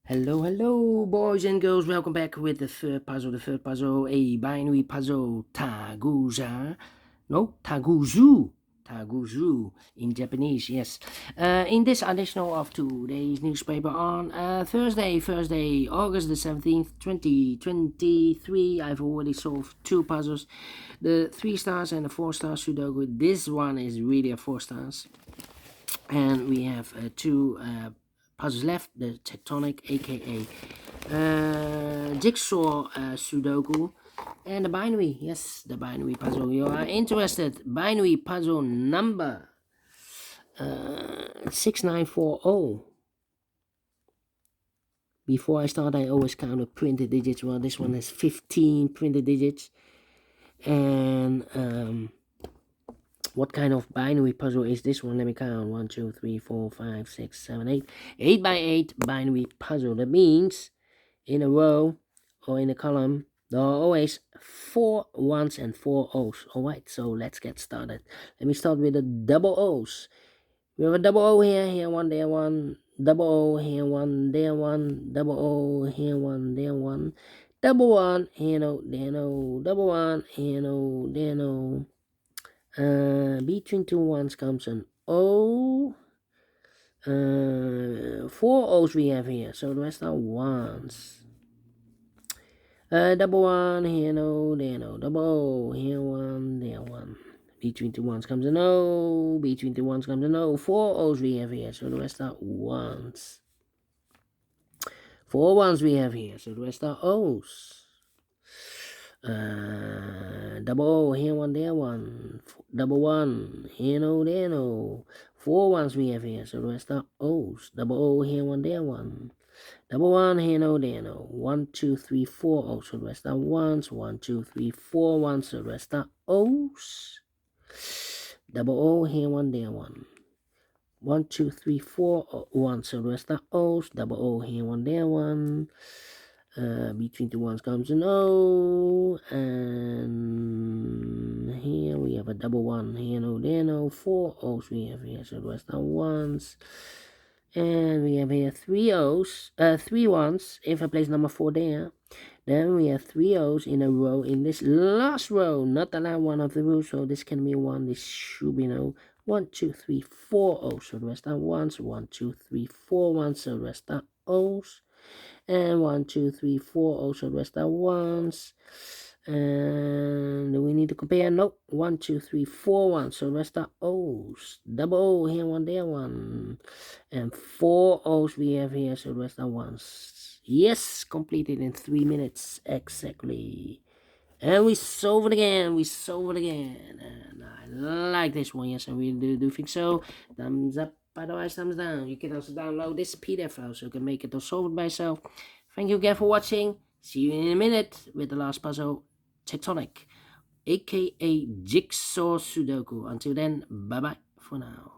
Hello, boys and girls. Welcome back with the third puzzle, a binary puzzle, Taguza. No, Taguzu. Taguzu in Japanese, yes. In this edition of today's newspaper on Thursday, August the 17th, 2023, I've already solved two puzzles, the 3 stars and the 4 star Sudoku. This one is really a 4 stars. And we have two puzzles left, the tectonic, aka jigsaw Sudoku, and the binary. Yes, the binary puzzle. You are interested? Binary puzzle number 6940. Before I start, I always count the printed digits. Well, this one has 15 printed digits. And what kind of binary puzzle is this one? Let me count. 1, 2, 3, 4, 5, 6, 7, 8. 8 by 8 binary puzzle. That means in a row or in a column, there are always 4 1s and 4 O's. Alright, so let's get started. Let me start with the double O's. We have a double O here one, there one. Double O here one, there one. Double O here one, there one. Double 1, here no, there no. Double 1, here no, there no. Between two ones comes an O. 4 O's we have here, so the rest are ones. Double 1, here no, there no. Double O, here 1, there 1. Between two ones comes an O. Between two ones comes an O. 4 O's we have here, so the rest are ones. 4 ones we have here, so the rest are O's. Double O, here 1, there 1. Double 1, here no, there no. 4 ones we have here, so the rest are O's. Double O, here 1, there 1. Double 1, here no, there no. 1, 2, 3, 4 O's, so the rest are ones. 1, 2, 3, 4 ones, so the rest are O's. Double O, here 1, there 1. 1, 2, 3, 4 ones, so the rest are O's. Double O, here 1, there 1. Between two ones comes an O, and here we have a double 1, here no, there no. 4 O's we have here, so the rest are ones. And we have here 3 O's, 3 ones. If I place number 4 there, then we have 3 O's in a row in this last row, not the last one of the row, so this can be 1, this should be no. 1, 2, 3, 4 O's, so the rest are ones. 1, 2, 3, 4 ones, so the rest are O's. And 1, 2, 3, 4 O's, so the rest are ones. And do we need to compare? Nope. 1, 2, 3, 4 ones, so the rest are O's. Double O, here 1, there 1. And 4 O's we have here, so the rest are ones. Yes, completed in 3 minutes exactly. And we solve it again. And I like this one. Yes, I really do think so. Thumbs up. Otherwise, thumbs down. You can also download this PDF file so you can make it or solve it by yourself. Thank you again for watching. See you in a minute with the last puzzle, Tectonic, aka Jigsaw Sudoku. Until then, bye bye for now.